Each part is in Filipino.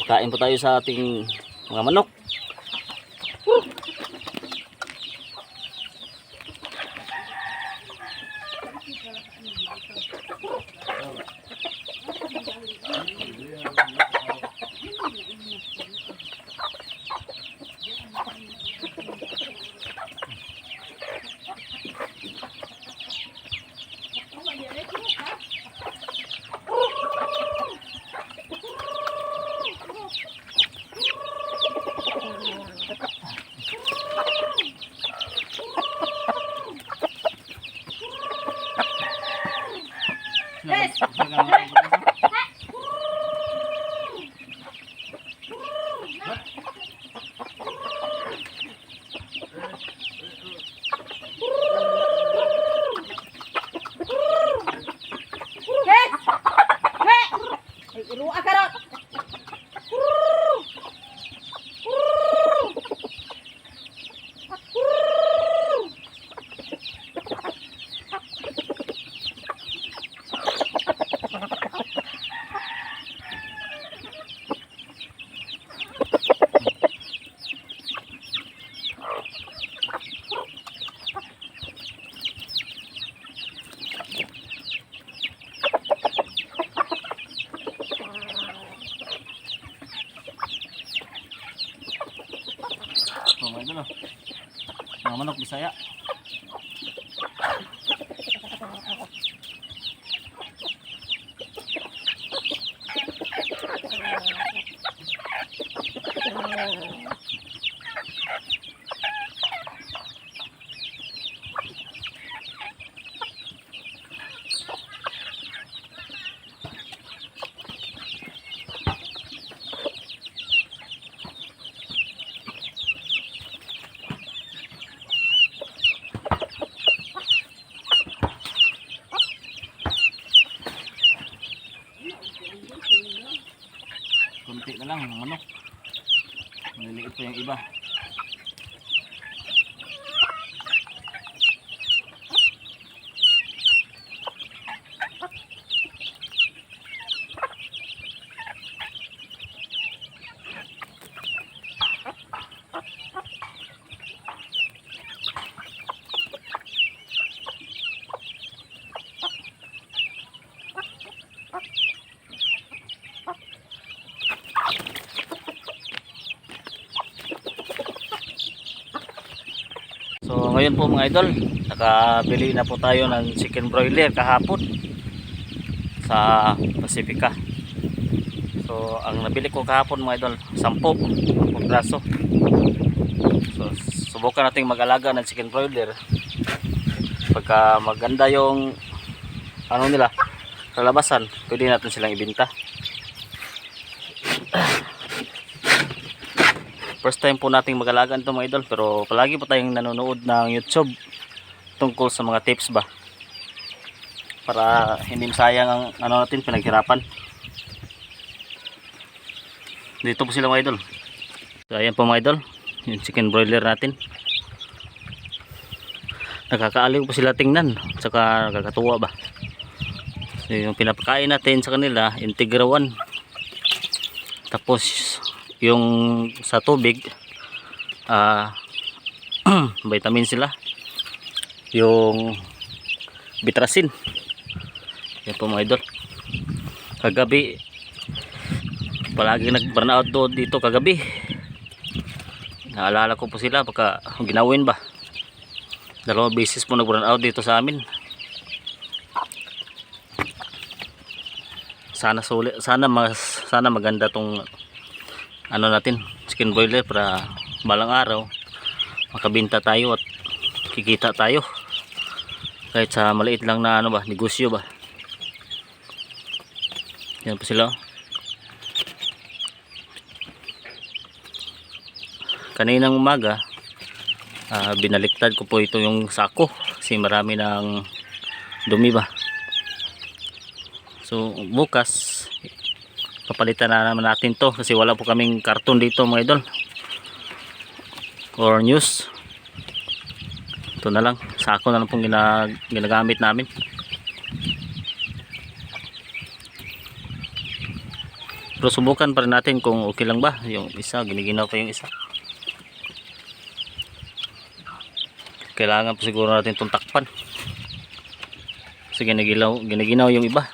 Kain po tayo sa ating mga manok. Mga manok Bisaya. Kunti na lang ng manok. Maliliit pa yung iba. So ngayon po mga idol, nakabili na po tayo ng chicken broiler kahapon sa Pacifica. So ang nabili ko kahapon mga idol, 10 braso. So subukan nating mag-alaga ng chicken broiler. Pagka maganda yung ano nila, kalabasan, pwede natin silang ibenta. First time po nating mag-alaga nito mga idol, pero palagi po tayong nanonood ng YouTube tungkol sa mga tips ba, para hindi sayang ang ano natin, pinaghirapan. Dito po sila mga idol. So ayan po mga idol, yung chicken broiler natin. Nakakaaliw po sila tingnan, saka nakakatuwa ba. So yung pinapakain natin sa kanila, Integra 1. Tapos yung sa tubig, vitamin sila, yung Bitrasin. Yan po mga idol. Kagabi palagi nag-burn out dito kagabi. Naalala ko po sila pagka ginawin ba. 2 beses po nag-burn out dito sa amin. Sana maganda tong ano natin, chicken broiler, para balang araw makabenta tayo at kikita tayo kahit sa maliit lang na ano ba, negosyo ba. Yan po sila. Kaninang umaga binaliktad ko po ito yung sako kasi marami ng dumi ba. So bukas papalitan na naman natin to kasi wala po kaming karton dito mga idol or news. Ito na lang, sako na lang pong ginagamit namin. Pero subukan pa rin natin kung okay lang ba. Yung isa, giniginaw pa yung isa. Kailangan pa siguro natin itong takpan. Kasi giniginaw yung iba.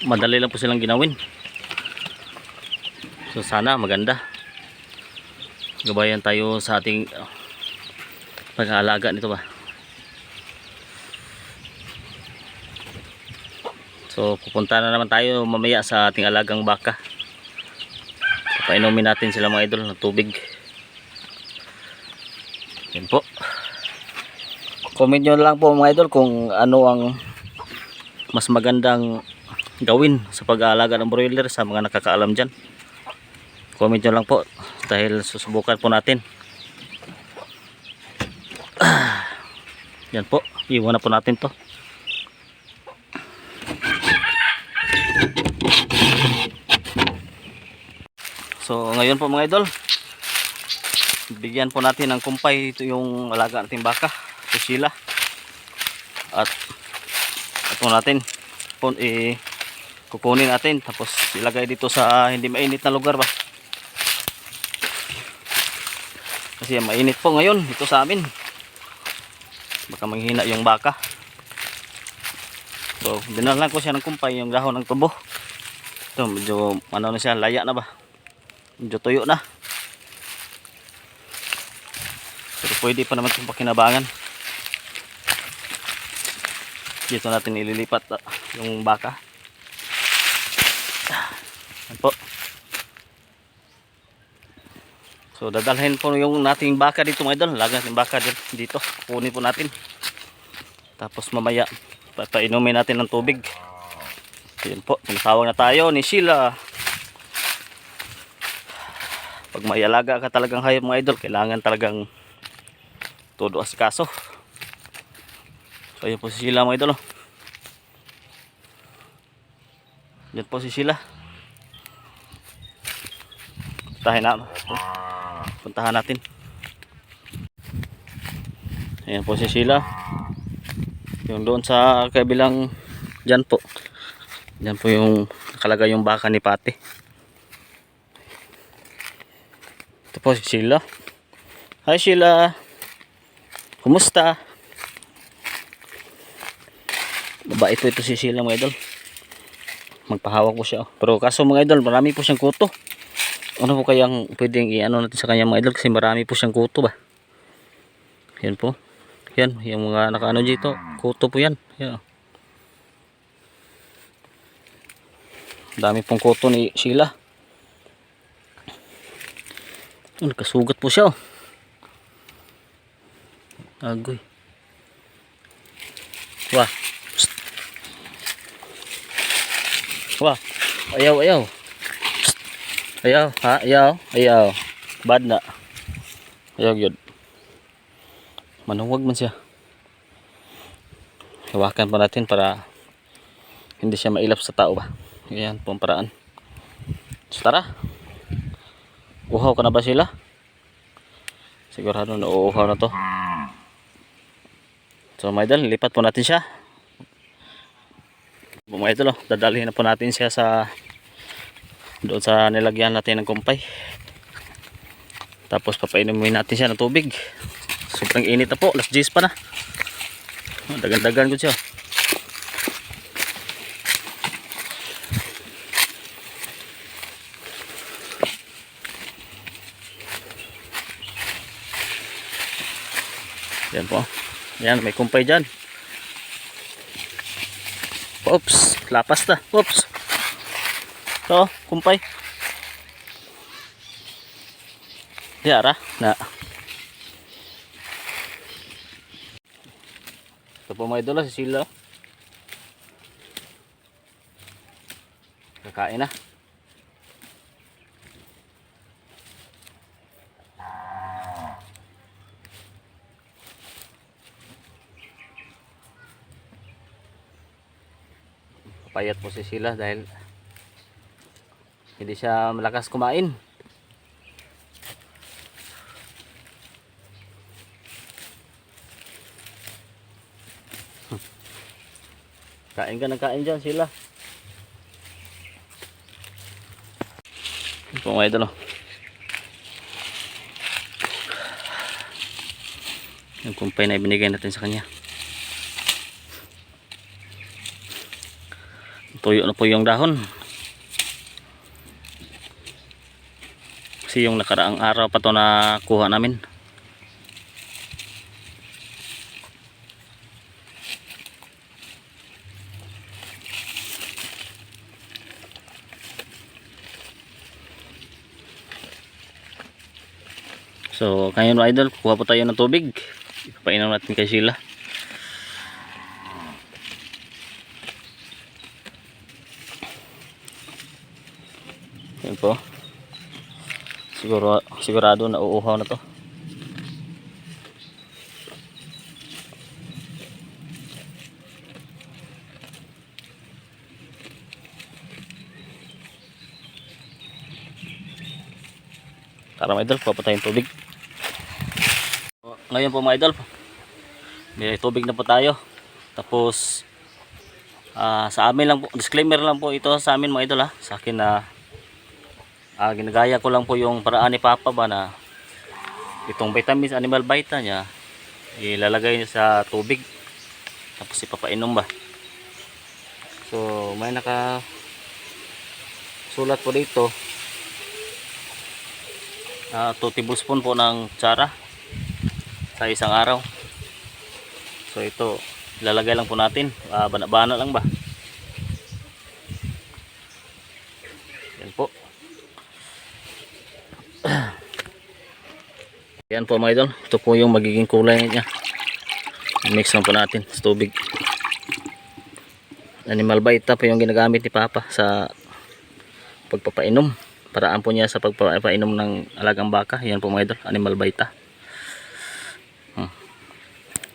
Madali lang po silang ginawin. So sana maganda. Gabayan tayo sa ating pag-aalaga nito ba. So pupunta na naman tayo mamaya sa ating alagang baka. Painumin natin sila mga idol ng tubig. Yan po. Comment nyo lang po mga idol kung ano ang mas magandang gawin sa pag-aalaga ng broiler sa mga nakakaalam dyan. Comment nyo lang po dahil susubukan po natin. Yan po, iwan na po natin to. So ngayon po mga idol, bigyan po natin ng kumpay ito yung alaga nating baka, ito sila. At ito natin kukunin natin tapos ilagay dito sa hindi mainit na lugar ba, kasi mainit po ngayon dito sa amin, baka manghina yung baka. So dinalan ko siya ng kumpay, yung dahon ng tubo. Ito medyo ano na siya, laya na ba, medyo tuyo na, pero pwede pa naman itong pakinabangan. Dito natin ililipat yung baka. Yan po. So dadalhin po yung nating baka dito mga idol. Lagyan natin baka dito. Kunin po natin. Tapos mamaya papainumin natin ng tubig. Yan po. Tinatawag na tayo ni Sheila. Pag may alaga ka talagang hayop mga idol, kailangan talagang todo asikaso. So yun po si Sheila mga idol. Yan po si Sheila. Puntahan natin. Ayan po si Sheila. Yung doon sa kabilang dyan po. Dyan po yung nakalagay yung baka ni Pati. Ito po si Sheila. Hi Sheila. Kumusta? Babae po ito si Sheila mga idol. Magpahawak po siya. Pero kaso mga idol, marami po siyang kuto. Ano po kayang pwedeng i-ano natin sa kanya mga idol, kasi marami po siyang kuto ba. Yan po. Yan, yung mga nakaano dito, kuto po yan. Yan. Dami pong kuto ni Sheila. Nakasugat po siya. Agoy. Wah. Psst. Wah. Ayaw. Ayaw, ha? Ayaw. Bad na. Ayaw yun. Manuwag man siya. Hawakan pa natin para hindi siya mailap sa tao ba. Ayan po ang paraan. So tara. Uhaw ka na ba sila? Sigurado na uuhaw na to. So mga idol, lipat po natin siya. Mga idol, dadalhin na po natin siya sa doon sa nilagyan natin ng kumpay. Tapos papainumin natin siya ng tubig. Sobrang init na po, alas 10 pa na. Dagan-dagan ko siya. Yan po. Yan, may kumpay dyan. Oops, lapas na. Oops. So, kumpay. Diara na. Ito po mga idol, si Sheila. Kakain na. Payat po si Sheila dahil hindi siya malakas kumain. Kain ka ng kain dyan, Sheila. Ito mga idol, oh. Yung kumpay na ibinigay natin sa kanya. Tuyo na po yung dahon. Kasi yung nakaraang araw pa to na kuha namin. So ngayon mga idol, kuha po tayo ng tubig. Ipapainom natin kay Sheila. Yan po. Sigurado na uuhaw na to. Tara mga idol, kuha po tayong tubig. Ngayon po mga idol, may tubig na po tayo. Tapos sa amin lang po, disclaimer lang po ito sa amin mga idol, ha. Sa akin na ginagaya ko lang po yung paraan ni Papa ba na itong vitamins animal vita niya ilalagay niya sa tubig tapos ipapainom ba. So may naka sulat po dito 2 tablespoon po ng tsara sa isang araw. So ito ilalagay lang po natin, bana-bana lang ba. Yan po. Yan po mga idol, ito po yung magiging kulay niya. Mix lang po natin sa tubig. Animal vita po yung ginagamit ni Papa sa pagpapainom. Paraan po niya sa pagpapainom ng alagang baka. Yan po mga idol, animal vita.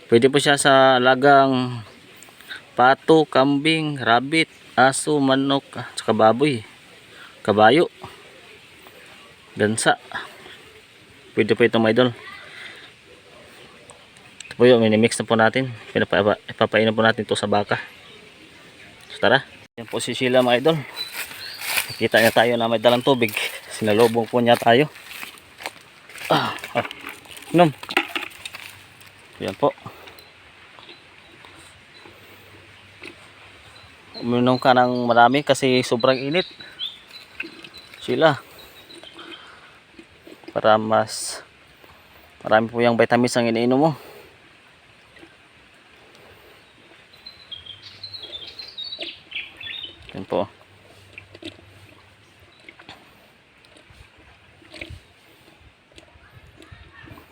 Pwede po siya sa alagang pato, kambing, rabbit, aso, manok, saka baboy, kabayo, gansa. Pwede po ito mga idol. Ito po yung minimix na po natin. Ipapainom po natin ito sa baka. So tara. Yan po si Sheila mga idol. Nakita niya tayo na may dalang tubig. Sinalubong po niya tayo. Inom. Yan po. Uminom ka ng marami kasi sobrang init. Sheila. Para mas marami po yung vitamins ang iniinom mo. Yan po.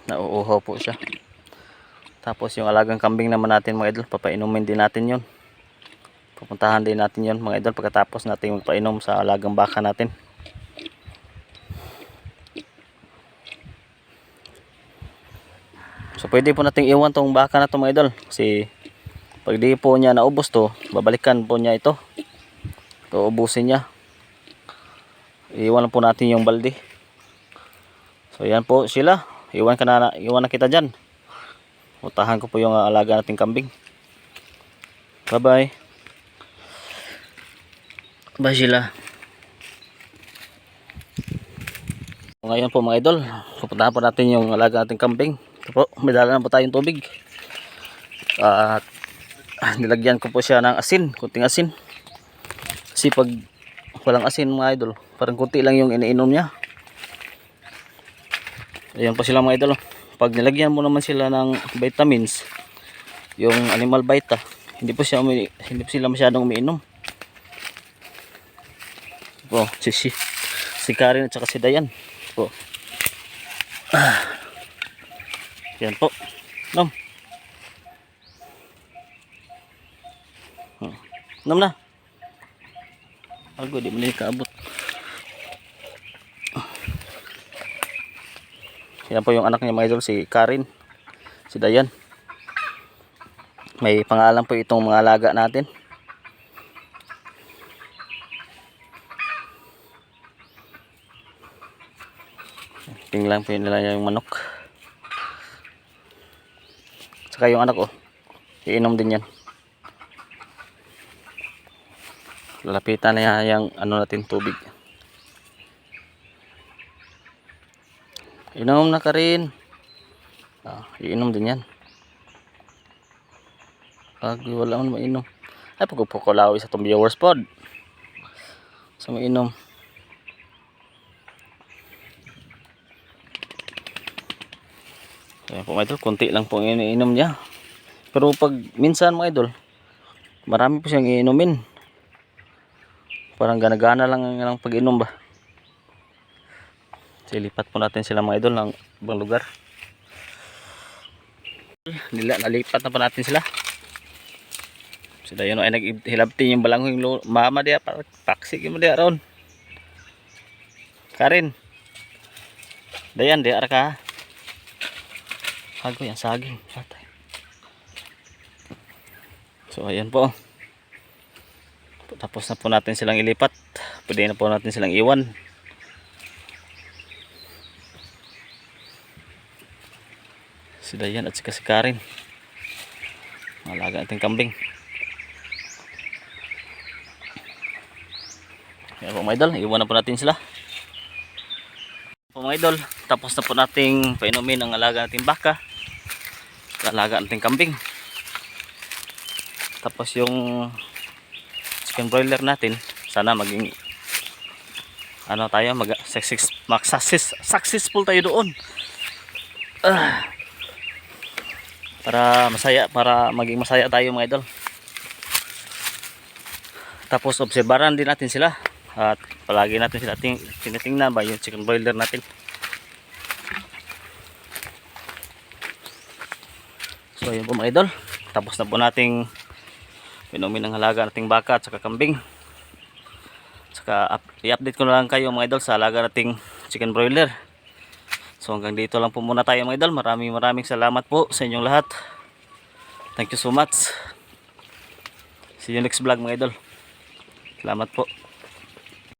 Nauuhaw po siya. Tapos yung alagang kambing naman natin mga idol, papainumin din natin yun. Pupuntahan din natin yun mga idol pagkatapos natin magpainom sa alagang baka natin. So pwede po nating iwan tong baka na to mga idol. Kasi pag di po niya naubos to, babalikan po niya ito. So ubusin niya. Iwan lang po natin yung balde. So yan po sila. Iwan na kita dyan. Utahan ko po yung alaga nating kambing. Bye bye. Bye sila. Ngayon po mga idol, pupuntahan po natin yung alaga nating kambing. Ito po, may dala na po tayong tubig. At nilagyan ko po siya ng asin, kunting asin. Kasi pag walang asin mga idol, parang kunti lang yung iniinom niya. Ayan po sila mga idol. Pag nilagyan mo naman sila ng vitamins, yung animal vita, hindi po sila masyadong umiinom. Po, si Karen at saka si Dayan. Po. Yan po. Nom. Nom na. Ago, di mo na ikaabot. Yan po yung anak niya mga idol, si Karen, si Dayan. May pangalan po itong mga alaga natin. feeding lang po nila yung manok. Saka yung anak ko, iinom din yan. Lalapitan na yung ano natin tubig. Inom na ka rin. Iinom din yan. Wala man mainom. Ay pagpukulawi sa itong viewers pod. So mainom. Kaya po mga idol, konti lang po iniinom niya. Pero pag minsan mga idol, marami po siyang iinumin. Parang gana-gana lang ang pag-inom ba. Silipat po natin sila mga idol ng ibang lugar. Nalipat na po natin sila. Sila yun ay naghilabti yung balanghoy yung mama dia. Paksik yung dia ron. Karin. Dayan dia ka. Hago yan saging. So ayan po. Tapos na po natin silang ilipat. Pwede na po natin silang iwan. Si Dayan at si Karin. Malaga natin kambing. Kaya po mga idol, iwan na po natin sila. Po mga idol, tapos na po nating painumin ang alaga nating baka. Alaga nating kambing. Tapos yung chicken broiler natin, sana maging ano tayo, successful tayo doon. Para maging masaya tayo mga idol. Tapos obserbaran din natin sila at palagi natin sila tinitingnan ba yung chicken broiler natin. So ayun po mga idol, tapos na po nating pinumin ng halaga nating baka at saka kambing. Saka i-update ko na lang kayo mga idol sa halaga nating chicken broiler. So hanggang dito lang po muna tayo mga idol. Maraming salamat po sa inyong lahat. Thank you so much. See you next vlog mga idol. Salamat po.